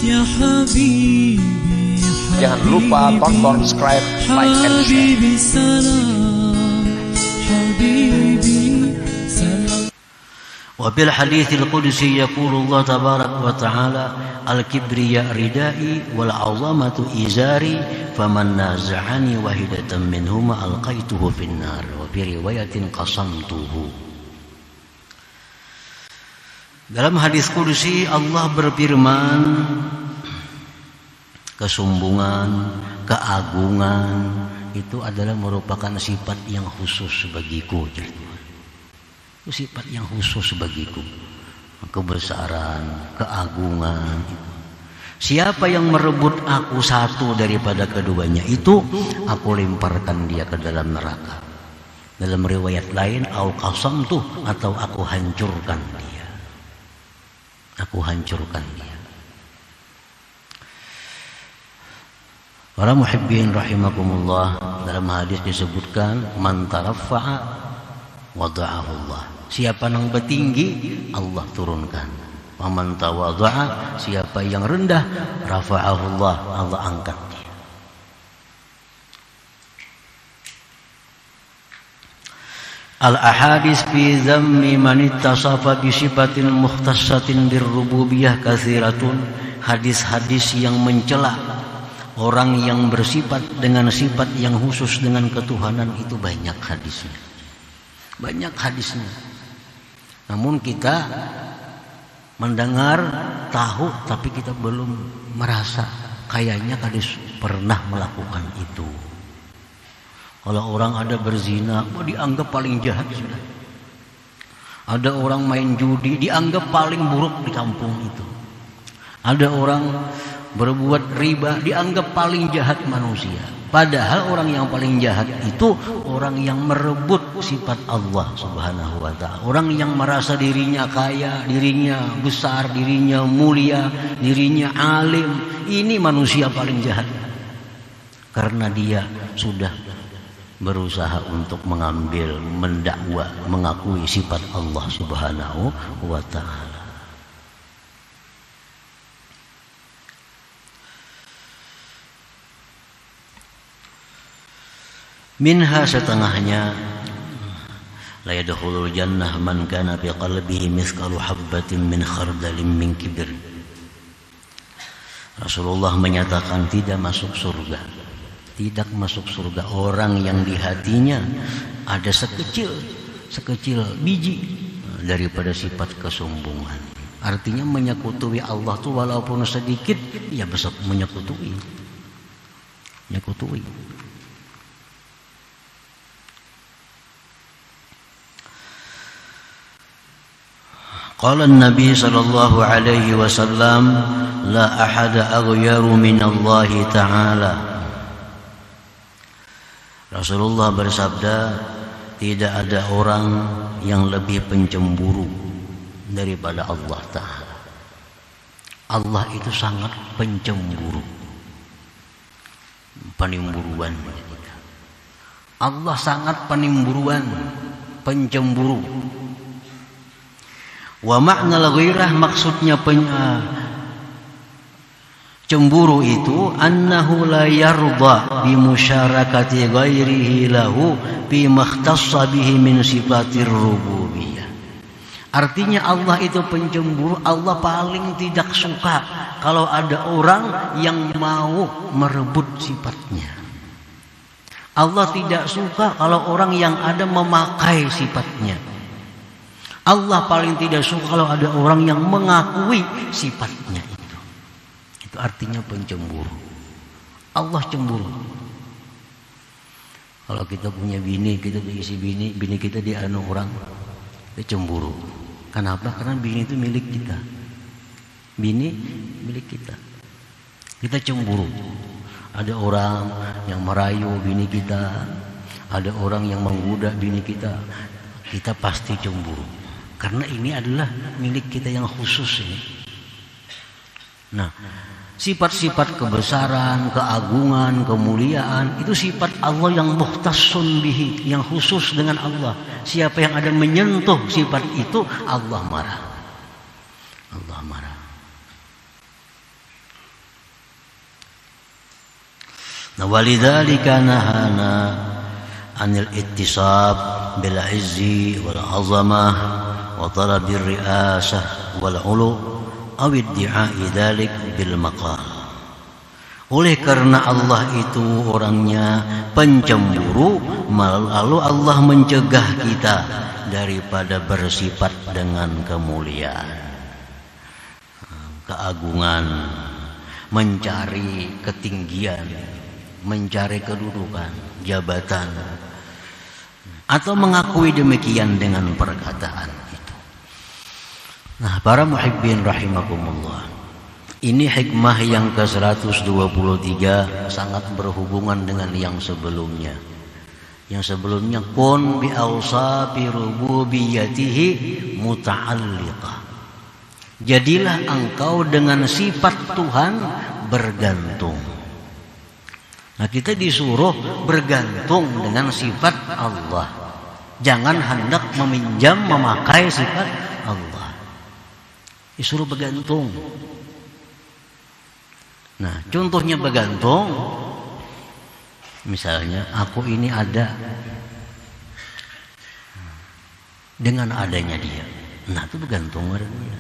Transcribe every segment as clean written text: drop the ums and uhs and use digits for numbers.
يا حبيبي Jangan lupa tonton, subscribe, like, and share. حبيبي سلام حبيبي سلام. وفي الحديث القدسي يقول الله تبارك وتعالى الكبرياء ردائي والعظمة إزاري فمن نازعني واحدة منهما ألقيته في النار وفي رواية قسمته. Dalam hadis kudusi Allah berfirman, kesombongan, keagungan itu adalah merupakan sifat yang khusus bagiku. Itu sifat yang khusus bagiku. Kebesaran, keagungan. Siapa yang merebut aku satu daripada keduanya itu, aku lemparkan dia ke dalam neraka. Dalam riwayat lain, au qasamtuh, atau aku hancurkan dia. Aku hancurkan dia. Para muhibbin rahimakumullah, dalam hadis disebutkan man taraffa'a wada'ahu Allah. Siapa yang bertinggi Allah turunkan. Wa man tawadha'a, siapa yang rendah rafa'ahu Allah, Allah angkat dia. Al-ahadis fi dhammi man ittasafa bi sifatin mukhtassatin birrububiyah katsiratun. Hadis-hadis yang mencela orang yang bersifat dengan sifat yang khusus dengan ketuhanan itu banyak hadisnya. Banyak hadisnya. Namun kita mendengar, tahu, tapi kita belum merasa kayaknya kadis pernah melakukan itu. Kalau orang ada berzina, dianggap paling jahat sudah. Ada orang main judi, dianggap paling buruk di kampung itu. Ada orang berbuat riba, dianggap paling jahat manusia. Padahal orang yang paling jahat itu orang yang merebut sifat Allah Subhanahu wa ta'ala. Orang yang merasa dirinya kaya, dirinya besar, dirinya mulia, dirinya alim. Ini manusia paling jahat. Karena dia sudah berusaha untuk mengambil, mendakwa, mengakui sifat Allah Subhanahu wa ta'ala. Minha setengahnya la yadkhulul jannah man kana fi qalbihi mithqalu habbatin min khardalin min kibr. Rasulullah menyatakan tidak masuk surga. Tidak masuk surga orang yang di hatinya ada sekecil biji daripada sifat kesombongan. Artinya menyekutui Allah tu walaupun sedikit, ya besok menyekutui. Qala an-nabi sallallahu alaihi wasallam la ahada aghyaru min Allah ta'ala. Rasulullah bersabda, tidak ada orang yang lebih pencemburu daripada Allah Ta'ala. Allah itu sangat pencemburu, penimburuan. Allah sangat penimburuan, pencemburu. Wa ma'nal ghairah, maksudnya cemburu itu annahu la yarda bi musyarakati ghairihi lahu bi makhtassa bihi min sifatir rububiyah. Artinya Allah itu pencemburu, Allah paling tidak suka kalau ada orang yang mau merebut sifatnya. Allah tidak suka kalau orang yang ada memakai sifatnya. Allah paling tidak suka kalau ada orang yang mengakui sifatnya itu. Itu artinya pencemburu. Allah cemburu. Kalau kita punya bini, kita diisi bini kita dianu orang, kita cemburu. Kenapa? Karena bini itu milik kita. Bini milik kita. Kita cemburu. Ada orang yang merayu bini kita, ada orang yang menggoda bini kita, kita pasti cemburu. Karena ini adalah milik kita yang khusus ini. Nah, sifat-sifat kebesaran, keagungan, kemuliaan itu sifat Allah yang mukhtassun bihi, yang khusus dengan Allah. Siapa yang ada menyentuh sifat itu, Allah marah. Allah marah. Walidzalika nahana anil ittisab bil izzi wal azamah wa talabir riasah wal ulu aw iddi'a'i dzalik bil maqal. Oleh karena Allah itu orangnya pencemburu, lalu Allah mencegah kita daripada bersifat dengan kemuliaan, keagungan, mencari ketinggian, mencari kedudukan, jabatan, atau mengakui demikian dengan perkataan itu. Nah, para muhibbin rahimakumullah, ini hikmah yang ke-123 sangat berhubungan dengan yang sebelumnya. Yang sebelumnya kun bi awsafi rububiyyatihi muta'alliqah. Jadilah engkau dengan sifat Tuhan bergantung. Nah, kita disuruh bergantung dengan sifat Allah. Jangan hendak meminjam memakai sifat Allah. Disuruh bergantung. Nah, contohnya bergantung, misalnya aku ini ada dengan adanya dia. Nah, itu bergantung pada dia.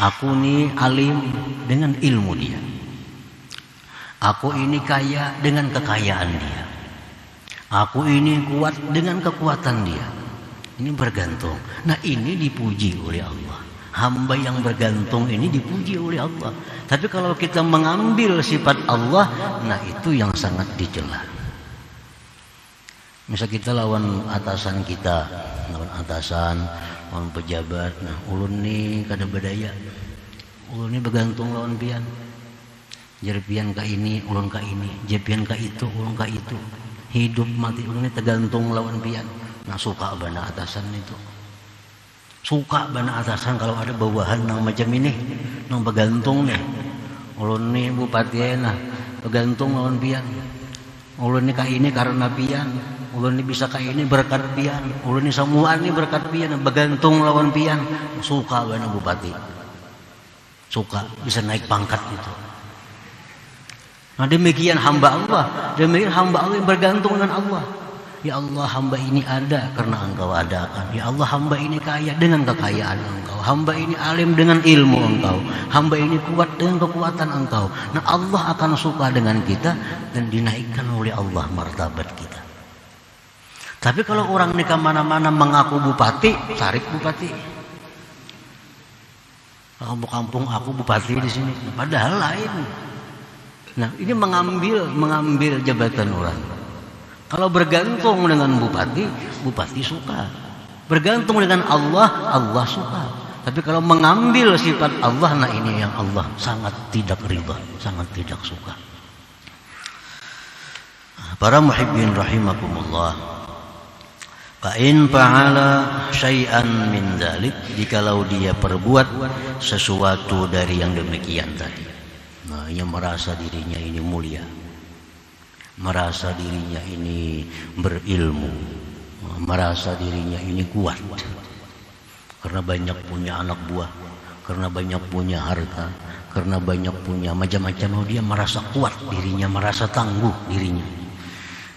Aku ini alim dengan ilmu dia. Aku ini kaya dengan kekayaan dia. Aku ini kuat dengan kekuatan dia. Ini bergantung. Nah, ini dipuji oleh Allah. Hamba yang bergantung ini dipuji oleh Allah. Tapi kalau kita mengambil sifat Allah, nah itu yang sangat dicela. Misal kita lawan atasan kita, lawan pejabat. Nah, ulun ni kada berdaya. Ulun ni bergantung lawan pian. Jadi pian ka ini, ulun ka ini. Jadi pian ka itu, ulun ka itu. Hidup mati ulun ni tergantung lawan pian. Nah, suka bana atasan itu. Suka bana atasan kalau ada bawahan nang macam ini, nang bergantung nih. Ulun ni bupati nah bergantung lawan pian. Ulun ni ka ini karena pian. Ulun ni bisa ka ini berkat pian. Ulun ni semua ni berkat pian, bergantung lawan pian. Suka bana bupati. Suka bisa naik pangkat itu. Nah, demikian hamba Allah. Demikian hamba Allah yang bergantung dengan Allah. Ya Allah, hamba ini ada karena engkau adakan. Ya Allah, hamba ini kaya dengan kekayaan engkau. Hamba ini alim dengan ilmu engkau. Hamba ini kuat dengan kekuatan engkau. Nah, Allah akan suka dengan kita dan dinaikkan oleh Allah martabat kita. Tapi kalau orang ini kemana-mana mengaku bupati, cari bupati. Kampung aku bupati di sini. Padahal lain. Nah, ini mengambil jabatan orang. Kalau bergantung dengan bupati, bupati suka. Bergantung dengan Allah, Allah suka. Tapi kalau mengambil sifat Allah, nah ini yang Allah sangat tidak ridha, sangat tidak suka. Para muhibbin rahimakumullah, fa in fa'ala syai'an min dzalik, jikalau dia perbuat sesuatu dari yang demikian tadi. Nah, yang merasa dirinya ini mulia, merasa dirinya ini berilmu, merasa dirinya ini kuat karena banyak punya anak buah, karena banyak punya harta, karena banyak punya macam-macam. Dia merasa kuat dirinya, merasa tangguh dirinya.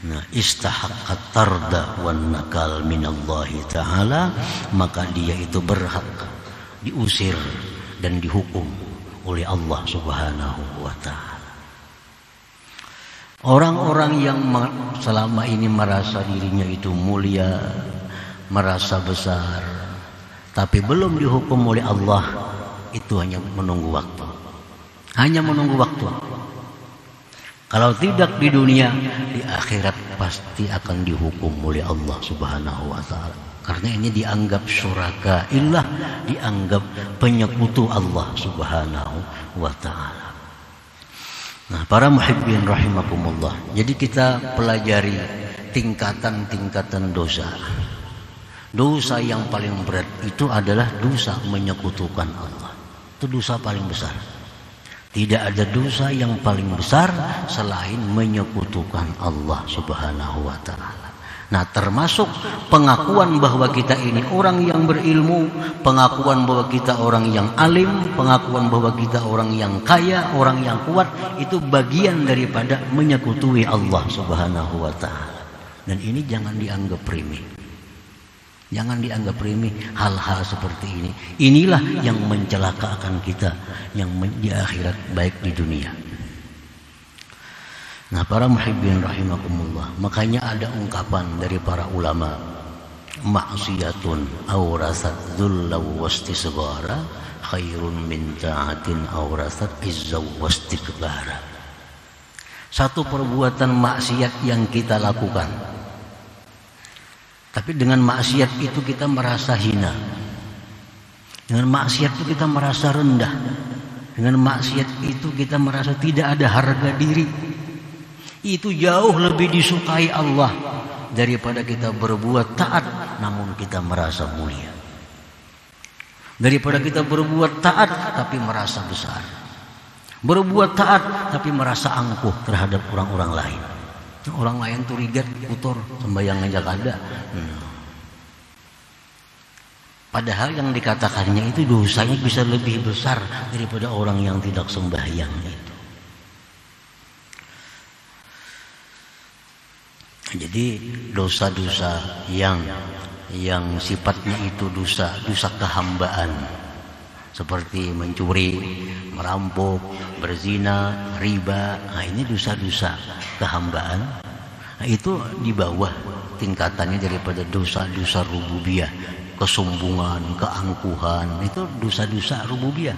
Nah, istahaqqat tarda wan nakal minallahi ta'ala, maka dia itu berhak diusir dan dihukum oleh Allah Subhanahu wa ta'ala. Orang-orang yang selama ini merasa dirinya itu mulia, merasa besar, tapi belum dihukum oleh Allah, itu hanya menunggu waktu. Hanya menunggu waktu. Kalau tidak di dunia, di akhirat pasti akan dihukum oleh Allah Subhanahu wa ta'ala. Karena ini dianggap syuraka illah, dianggap penyekutu Allah Subhanahu wa ta'ala. Nah, para muhibbin rahimakumullah, jadi kita pelajari tingkatan-tingkatan dosa. Dosa yang paling berat itu adalah dosa menyekutukan Allah. Itu dosa paling besar. Tidak ada dosa yang paling besar selain menyekutukan Allah Subhanahu wa ta'ala. Nah, termasuk pengakuan bahwa kita ini orang yang berilmu, pengakuan bahwa kita orang yang alim, pengakuan bahwa kita orang yang kaya, orang yang kuat, itu bagian daripada menyekutui Allah Subhanahu wa taala. Dan ini jangan dianggap remeh. Jangan dianggap remeh hal-hal seperti ini. Inilah yang mencelakakan kita yang di akhirat baik di dunia. Nah, para muhibbin rahimakumullah, makanya ada ungkapan dari para ulama, maksiyatun awrasat dzulla wastisghara khairun min ta'atin awrasat izza wastikbara. Satu perbuatan maksiat yang kita lakukan, tapi dengan maksiat itu kita merasa hina, dengan maksiat itu kita merasa rendah, dengan maksiat itu kita merasa tidak ada harga diri. Itu jauh lebih disukai Allah daripada kita berbuat taat namun kita merasa mulia, daripada kita berbuat taat tapi merasa besar, berbuat taat tapi merasa angkuh terhadap orang-orang lain. Orang lain tuh rigat, kotor, sembahyang aja kada. Padahal yang dikatakannya itu dosanya bisa lebih besar daripada orang yang tidak sembahyang itu. Jadi dosa-dosa yang sifatnya itu dosa kehambaan, seperti mencuri, merampok, berzina, riba, nah ini dosa-dosa kehambaan. Nah, itu di bawah tingkatannya daripada dosa-dosa rububiyah, kesombongan, keangkuhan, itu dosa-dosa rububiyah.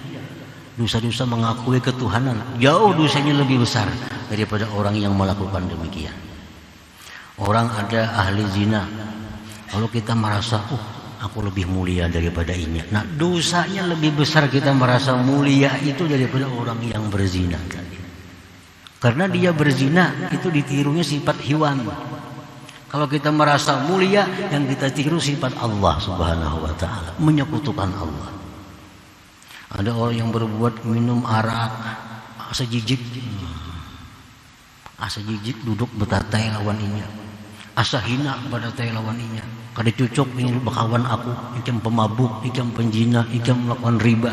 Dosa-dosa mengakui ketuhanan, jauh dosanya lebih besar daripada orang yang melakukan demikian. Orang ada ahli zina, kalau kita merasa, aku lebih mulia daripada ini. Nah, dosanya lebih besar kita merasa mulia itu daripada orang yang berzina. Karena dia berzina itu ditirunya sifat hewan. Kalau kita merasa mulia, yang kita tiru sifat Allah Subhanahu wa taala, menyekutukan Allah. Ada orang yang berbuat minum arak, sejijik duduk betatai lawan inya. Asa hina pada tay lawan inya. Kada cucuk ini bakawan aku, ikam pemabuk, ikam penjina, ikam melakukan riba.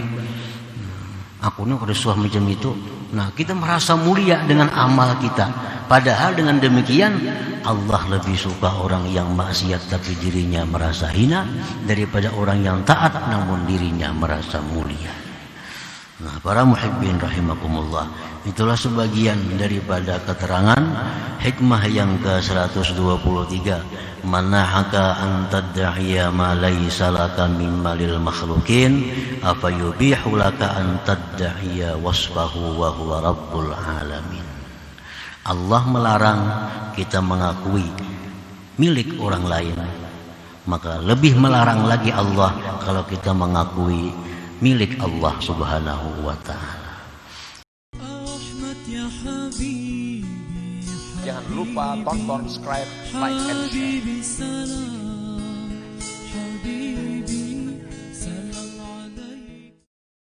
Aku ni kada suah macam itu. Nah, kita merasa mulia dengan amal kita. Padahal dengan demikian Allah lebih suka orang yang maksiat tapi dirinya merasa hina daripada orang yang taat namun dirinya merasa mulia. Nah, para muhibbin rahimakumullah, itulah sebagian daripada keterangan hikmah yang ke-123, manahaka an tad'iya ma laysa laka min malil makhlukin apa yubihu laka an tad'iya wasfahu wa huwa rabbul alamin. Allah melarang kita mengakui milik orang lain, maka lebih melarang lagi Allah kalau kita mengakui milik Allah Subhanahu wa ta'ala. Jangan lupa tonton, subscribe, like, and share.